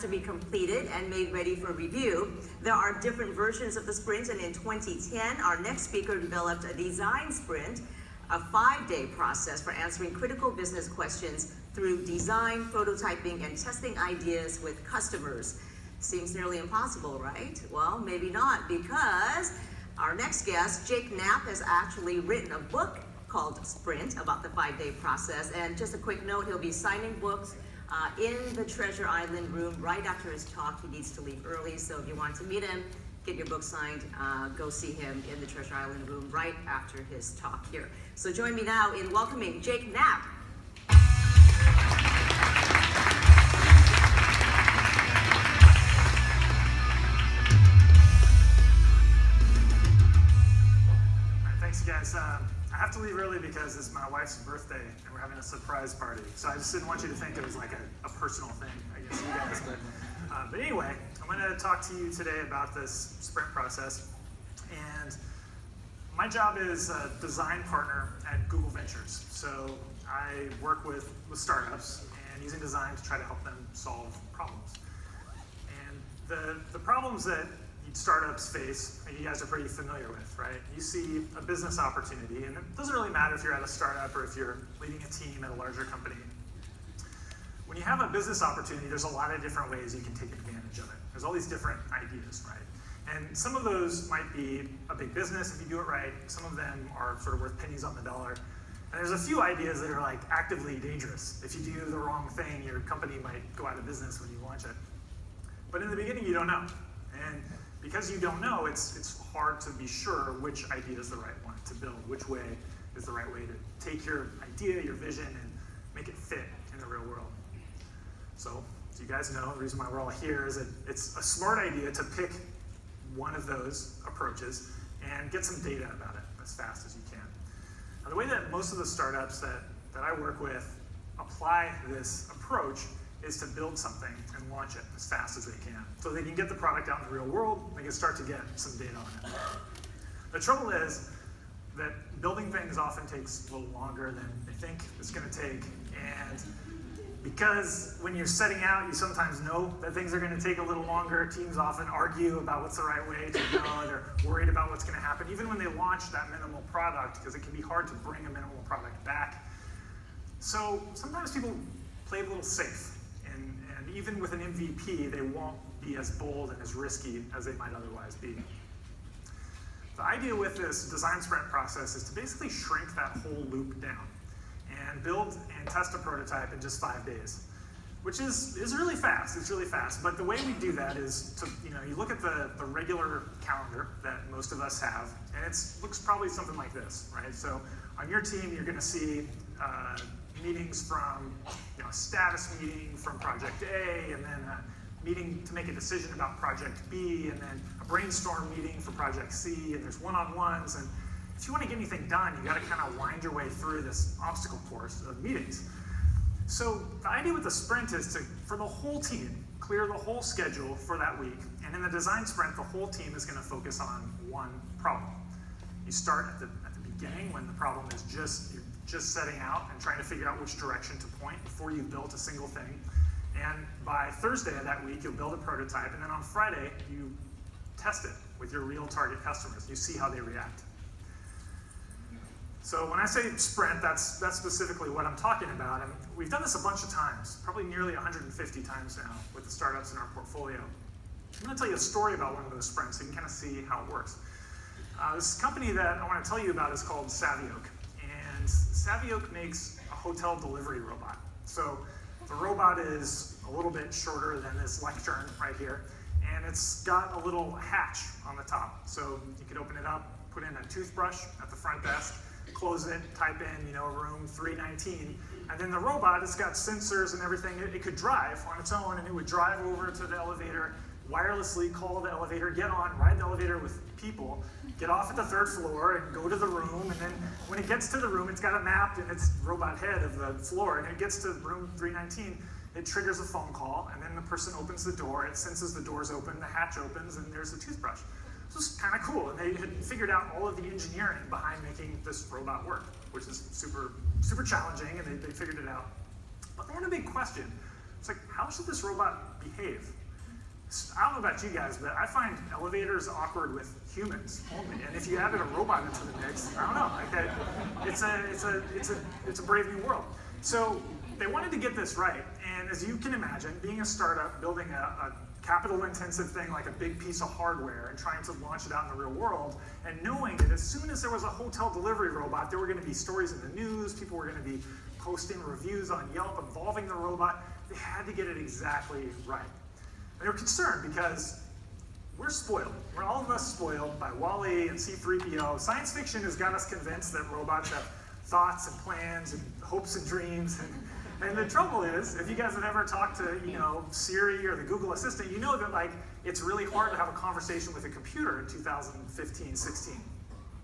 to be completed and made ready for review. There are different versions of the sprint, and in 2010, our next speaker developed a design sprint, a 5-day process for answering critical business questions through design, prototyping, and testing ideas with customers. Seems nearly impossible, right? Well, maybe not, because our next guest, Knapp, has actually written a book called Sprint about the 5-day process. And just a quick note, he'll be signing books in the Treasure Island room right after his talk. He needs to leave early, so if you want to meet him, get your book signed, go see him in the Treasure Island room right after his talk here. So join me now in welcoming Knapp. Thanks, guys. I have to leave early because it's my wife's birthday and we're having a surprise party. So I just didn't want you to think it was like a personal thing, I guess, you guys. But anyway, I'm going to talk to you today about this sprint process. And my job is a design partner at Google Ventures. So I work with startups and using design to try to help them solve problems. And the problems that startups face, you guys are pretty familiar with, right? You see a business opportunity, and it doesn't really matter if you're at a startup or if you're leading a team at a larger company. When you have a business opportunity, there's a lot of different ways you can take advantage of it. There's all these different ideas, right? And some of those might be a big business if you do it right. Some of them are sort of worth pennies on the dollar. And there's a few ideas that are like actively dangerous. If you do the wrong thing, your company might go out of business when you launch it. But in the beginning, you don't know. And because you don't know, it's hard to be sure which idea is the right one to build, which way is the right way to take your idea, your vision, and make it fit in the real world. So, as you guys know, the reason why we're all here is that it's a smart idea to pick one of those approaches and get some data about it as fast as you can. Now, the way that most of the startups that I work with apply this approach is to build something and launch it as fast as they can. So they can get the product out in the real world, they can start to get some data on it. The trouble is that building things often takes a little longer than they think it's gonna take. And because when you're setting out, you sometimes know that things are gonna take a little longer. Teams often argue about what's the right way to go. They're worried about what's gonna happen, even when they launch that minimal product, because it can be hard to bring a minimal product back. So sometimes people play a little safe. And even with an MVP, they won't be as bold and as risky as they might otherwise be. The idea with this design sprint process is to basically shrink that whole loop down and build and test a prototype in just 5 days, which is really fast. It's really fast. But the way we do that is to, you look at the regular calendar that most of us have, and it looks probably something like this, right? So on your team, you're going to see meetings from a status meeting from project A, and then a meeting to make a decision about project B, and then a brainstorm meeting for project C, and there's one-on-ones. And if you want to get anything done, you got to kind of wind your way through this obstacle course of meetings. So the idea with the sprint is to, for the whole team, clear the whole schedule for that week. And in the design sprint, the whole team is going to focus on one problem. You start at the beginning when the problem is you're just setting out and trying to figure out which direction to point before you've built a single thing. And by Thursday of that week, you'll build a prototype, and then on Friday, you test it with your real target customers. You see how they react. So when I say sprint, that's specifically what I'm talking about. And we've done this a bunch of times, probably nearly 150 times now with the startups in our portfolio. I'm going to tell you a story about one of those sprints so you can kind of see how it works. This company that I want to tell you about is called Savioke. And Savioke makes a hotel delivery robot. So the robot is a little bit shorter than this lectern right here, and it's got a little hatch on the top. So you could open it up, put in a toothbrush at the front desk, close it, type in, room 319, and then the robot, it's got sensors and everything. It could drive on its own, and it would drive over to the elevator, wirelessly call the elevator, get on, ride the elevator with people, get off at the 3rd floor and go to the room, and then when it gets to the room, it's got a map in its robot head of the floor, and it gets to room 319, it triggers a phone call, and then the person opens the door, it senses the door's open, the hatch opens, and there's a toothbrush. So it's kind of cool, and they had figured out all of the engineering behind making this robot work, which is super, super challenging, and they figured it out. But they had a big question. It's like, how should this robot behave. I don't know about you guys, but I find elevators awkward with humans only. And if you added a robot into the mix, I don't know. It's a brave new world. So they wanted to get this right. And as you can imagine, being a startup, building a capital-intensive thing like a big piece of hardware and trying to launch it out in the real world, and knowing that as soon as there was a hotel delivery robot, there were going to be stories in the news, people were going to be posting reviews on Yelp involving the robot, they had to get it exactly right. And they were concerned because we're spoiled. We're all of us spoiled by WALL-E and C-3PO. Science fiction has got us convinced that robots have thoughts and plans and hopes and dreams. And the trouble is, if you guys have ever talked to, Siri or the Google Assistant, you know that it's really hard to have a conversation with a computer in 2015, 16.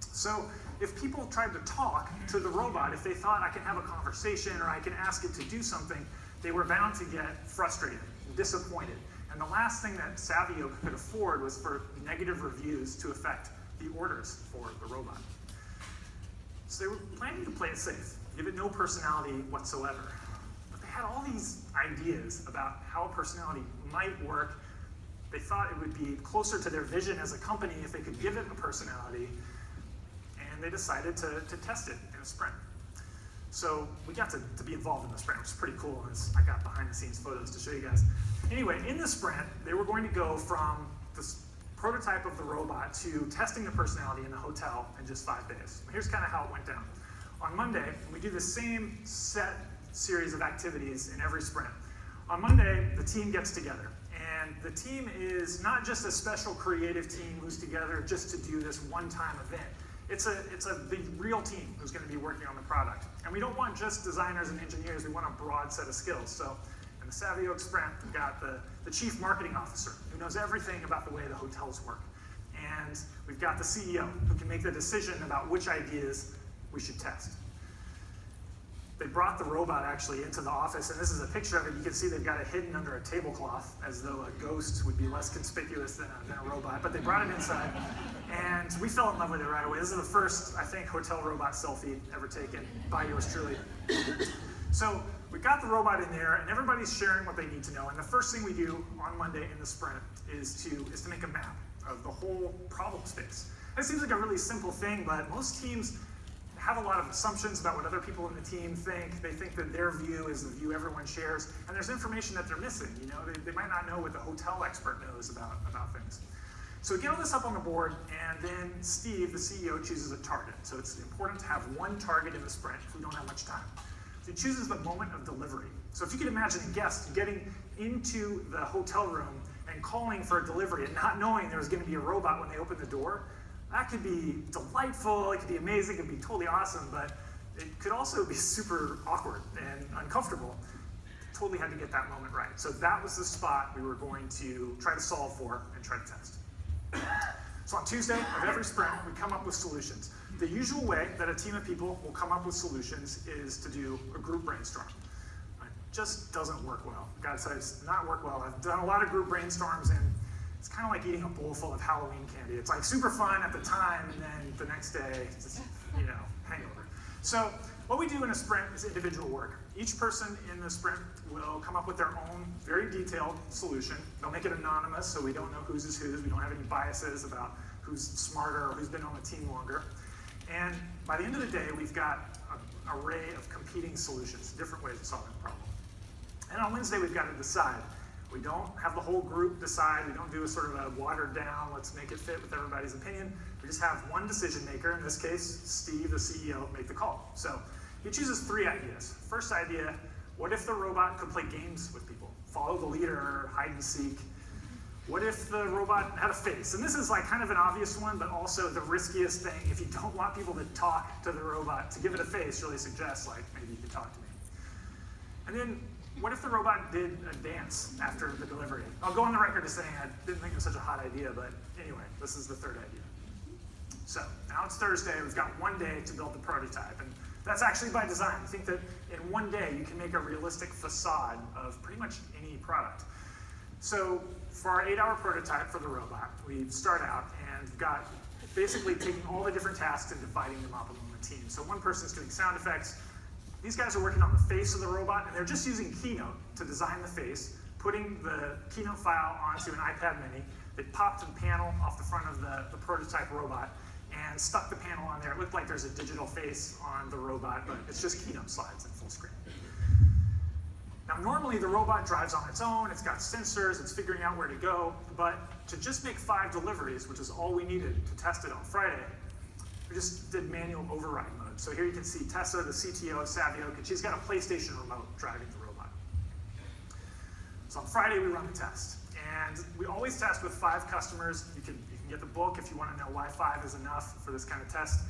So if people tried to talk to the robot, if they thought I can have a conversation or I can ask it to do something, they were bound to get frustrated, disappointed. And the last thing that Savio could afford was for negative reviews to affect the orders for the robot. So they were planning to play it safe, give it no personality whatsoever. But they had all these ideas about how a personality might work. They thought it would be closer to their vision as a company if they could give it a personality. And they decided to test it in a sprint. So we got to be involved in the sprint, which is pretty cool. I got behind the scenes photos to show you guys. Anyway, in the sprint, they were going to go from this prototype of the robot to testing the personality in the hotel in just 5 days. Here's kind of how it went down. On Monday, we do the same set series of activities in every sprint. On Monday, the team gets together. And the team is not just a special creative team who's together just to do this one-time event. It's a big real team who's going to be working on the product. And we don't want just designers and engineers, we want a broad set of skills. So in the Savio sprint, we've got the chief marketing officer who knows everything about the way the hotels work. And we've got the CEO who can make the decision about which ideas we should test. They brought the robot actually into the office, and this is a picture of it. You can see they've got it hidden under a tablecloth, as though a ghost would be less conspicuous than a robot, but they brought it inside, and we fell in love with it right away. This is the first, I think, hotel robot selfie ever taken by yours truly. So we got the robot in there, and everybody's sharing what they need to know, and the first thing we do on Monday in the sprint is to make a map of the whole problem space. It seems like a really simple thing, but most teams have a lot of assumptions about what other people in the team think. They think that their view is the view everyone shares, and there's information that they're missing. They might not know what the hotel expert knows about things. So we get all this up on the board, and then Steve, the CEO, chooses a target. So it's important to have one target in the sprint if we don't have much time. So he chooses the moment of delivery. So if you could imagine a guest getting into the hotel room and calling for a delivery and not knowing there was going to be a robot when they opened the door, that could be delightful, it could be amazing, it could be totally awesome, but it could also be super awkward and uncomfortable. Totally had to get that moment right. So that was the spot we were going to try to solve for and try to test. So on Tuesday of every sprint, we come up with solutions. The usual way that a team of people will come up with solutions is to do a group brainstorm. It just doesn't work well. God says, it's not work well. I've done a lot of group brainstorms, and it's kind of like eating a bowl full of Halloween candy. It's like super fun at the time, and then the next day, it's just, hangover. So what we do in a sprint is individual work. Each person in the sprint will come up with their own very detailed solution. They'll make it anonymous, so we don't know whose is whose. We don't have any biases about who's smarter or who's been on the team longer. And by the end of the day, we've got an array of competing solutions, different ways of solving the problem. And on Wednesday, we've got to decide. We don't have the whole group decide. We don't do a sort of a watered down, let's make it fit with everybody's opinion. We just have one decision maker, in this case, Steve, the CEO, make the call. So he chooses 3 ideas. First idea, what if the robot could play games with people? Follow the leader, hide and seek. What if the robot had a face? And this is like kind of an obvious one, but also the riskiest thing. If you don't want people to talk to the robot, to give it a face really suggests like, maybe you can talk to me. And then, what if the robot did a dance after the delivery? I'll go on the record as saying I didn't think it was such a hot idea, but anyway, this is the 3rd idea. So now it's Thursday, we've got 1 day to build the prototype, and that's actually by design. I think that in 1 day you can make a realistic facade of pretty much any product. So for our 8-hour prototype for the robot, we start out and we've got basically taking all the different tasks and dividing them up among the team. So one person's doing sound effects. These guys are working on the face of the robot, and they're just using Keynote to design the face. putting the Keynote file onto an iPad mini. They popped the panel off the front of the prototype robot and stuck the panel on there. It looked like there's a digital face on the robot, but it's just Keynote slides in full screen. Now, normally the robot drives on its own, it's got sensors, it's figuring out where to go, but to just make 5 deliveries, which is all we needed to test it on Friday, we just did manual override mode. So here you can see Tessa, the CTO of Savioke, and she's got a PlayStation remote driving the robot. So on Friday, we run the test. And we always test with 5 customers. You can get the book if you want to know why 5 is enough for this kind of test.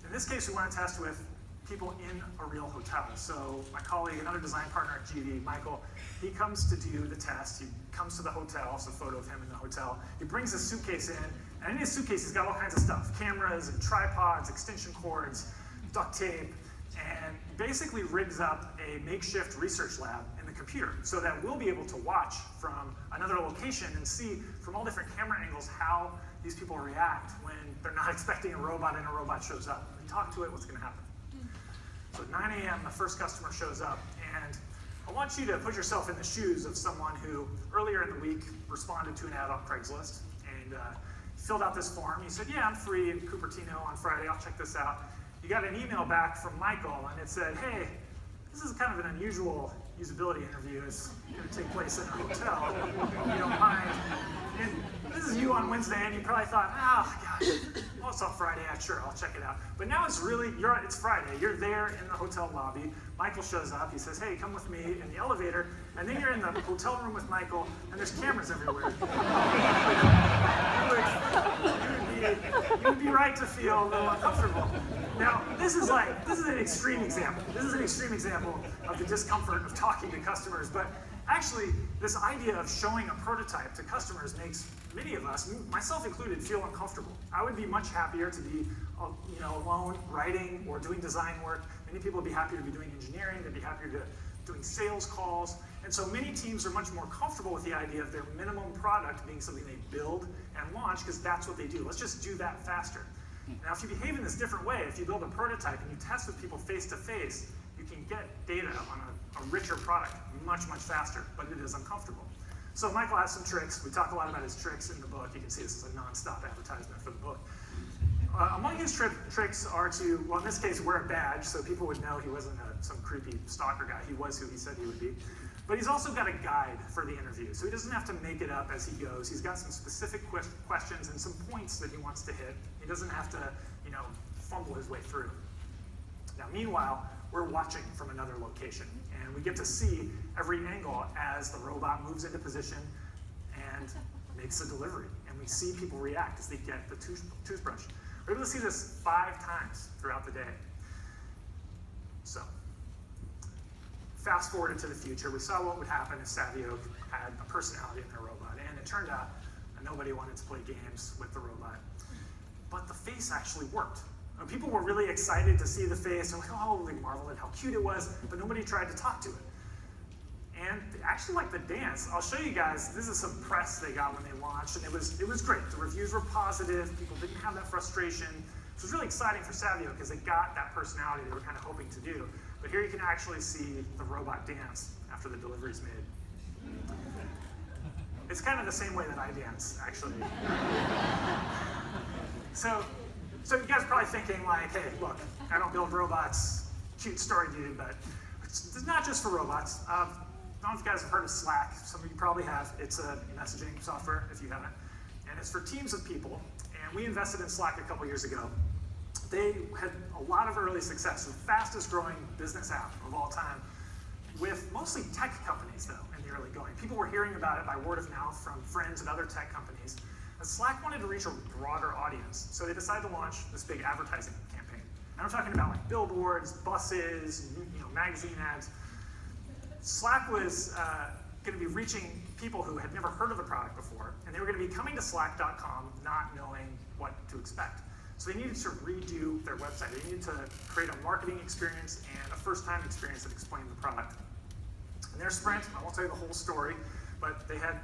In this case, we want to test with people in a real hotel. So my colleague, another design partner at GD, Michael, he comes to do the test. He comes to the hotel, it's a photo of him in the hotel. He brings his suitcase in, and in his suitcase, he's got all kinds of stuff, cameras and tripods, extension cords, duct tape, and basically rigs up a makeshift research lab in the computer so that we'll be able to watch from another location and see from all different camera angles how these people react when they're not expecting a robot and a robot shows up. When you talk to it, what's going to happen? So at 9 a.m., the first customer shows up, and I want you to put yourself in the shoes of someone who earlier in the week responded to an ad on Craigslist and filled out this form. He said, yeah, I'm free in Cupertino on Friday, I'll check this out. You got an email back from Michael, and it said, hey, this is kind of an unusual usability interview. It's going to take place in a hotel, if you don't mind. And this is you on Wednesday, and you probably thought, oh, gosh, well, it's on Friday. Yeah, sure, I'll check it out. But now it's really, it's Friday. You're there in the hotel lobby. Michael shows up. He says, hey, come with me in the elevator. And then you're in the hotel room with Michael, and there's cameras everywhere. You would be right to feel a little uncomfortable. Now, this is an extreme example. This is an extreme example of the discomfort of talking to customers. But actually, this idea of showing a prototype to customers makes many of us, myself included, feel uncomfortable. I would be much happier to be alone, writing or doing design work. Many people would be happier to be doing engineering. They'd be happier to doing sales calls. And so many teams are much more comfortable with the idea of their minimum product being something they build and launch because that's what they do. Let's just do that faster. Now, if you behave in this different way, if you build a prototype and you test with people face to face, you can get data on a richer product much, much faster, but it is uncomfortable. So Michael has some tricks. We talk a lot about his tricks in the book. You can see this is a non-stop advertisement for the book. Among his tricks are to, well, in this case, wear a badge so people would know he wasn't some creepy stalker guy. He was who he said he would be. But he's also got a guide for the interview, so he doesn't have to make it up as he goes. He's got some specific questions and some points that he wants to hit. He doesn't have to, fumble his way through. Now, meanwhile, we're watching from another location, and we get to see every angle as the robot moves into position and makes a delivery. And we see people react as they get the toothbrush. We're able to see this 5 times throughout the day. So, fast forward into the future, we saw what would happen if Savioke had a personality in their robot, and it turned out that nobody wanted to play games with the robot. But the face actually worked. People were really excited to see the face, and they marveled at how cute it was, but nobody tried to talk to it. And they actually liked the dance. I'll show you guys, this is some press they got when they launched, and it was great. The reviews were positive, people didn't have that frustration. It was really exciting for Savioke because they got that personality they were kind of hoping to do. But here you can actually see the robot dance after the delivery's made. It's kind of the same way that I dance, actually. So you guys are probably thinking like, hey, look, I don't build robots, cute story, dude, but it's not just for robots. I don't know if you guys have heard of Slack. Some of you probably have. It's a messaging software, if you haven't. And it's for teams of people. And we invested in Slack a couple years ago. They had a lot of early success, the fastest growing business app of all time, with mostly tech companies, though, in the early going. People were hearing about it by word of mouth from friends at other tech companies. And Slack wanted to reach a broader audience, so they decided to launch this big advertising campaign. And I'm talking about like billboards, buses, magazine ads. Slack was going to be reaching people who had never heard of the product before, and they were going to be coming to slack.com not knowing what to expect. So they needed to redo their website. They needed to create a marketing experience and a first-time experience that explained the product. In their sprint, I won't tell you the whole story, but they had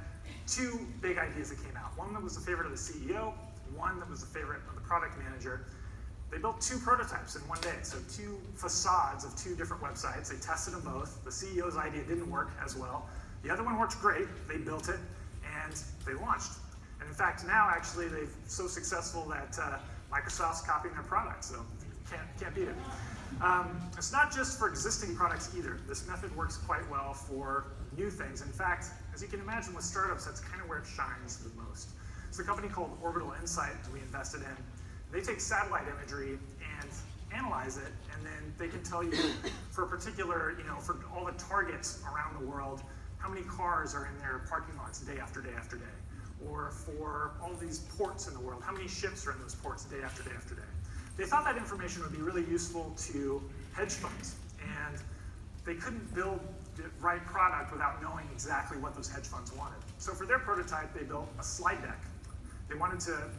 2 big ideas that came out. One that was a favorite of the CEO, one that was a favorite of the product manager. They built 2 prototypes in one day, so 2 facades of 2 different websites. They tested them both. The CEO's idea didn't work as well. The other one worked great. They built it and they launched. And in fact, now actually they're so successful that Microsoft's copying their product, so can't beat it. It's not just for existing products either. This method works quite well for new things. In fact, as you can imagine with startups, that's kind of where it shines the most. It's a company called Orbital Insight that we invested in. They take satellite imagery and analyze it, and then they can tell you for a particular, for all the targets around the world, how many cars are in their parking lots day after day after day. Or for all these ports in the world, how many ships are in those ports day after day after day. They thought that information would be really useful to hedge funds, and they couldn't build the right product without knowing exactly what those hedge funds wanted. So for their prototype, they built a slide deck. They wanted to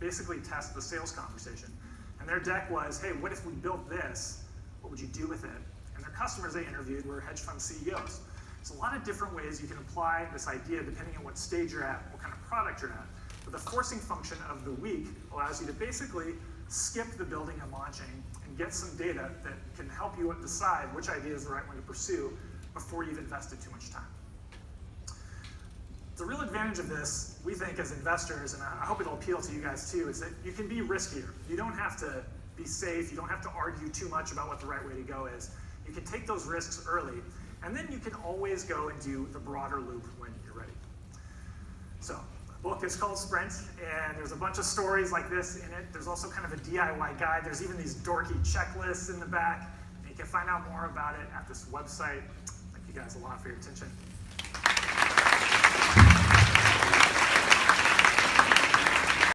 basically test the sales conversation. And their deck was, hey, what if we built this? What would you do with it? And their customers they interviewed were hedge fund CEOs. There's a lot of different ways you can apply this idea depending on what stage you're at, what kind of product you're at. But the forcing function of the week allows you to basically skip the building and launching and get some data that can help you decide which idea is the right one to pursue before you've invested too much time. The real advantage of this, we think as investors, and I hope it'll appeal to you guys too, is that you can be riskier. You don't have to be safe. You don't have to argue too much about what the right way to go is. You can take those risks early, and then you can always go and do the broader loop when you're ready. So, the book is called Sprint, and there's a bunch of stories like this in it. There's also kind of a DIY guide. There's even these dorky checklists in the back. And you can find out more about it at this website. Thank you guys a lot for your attention.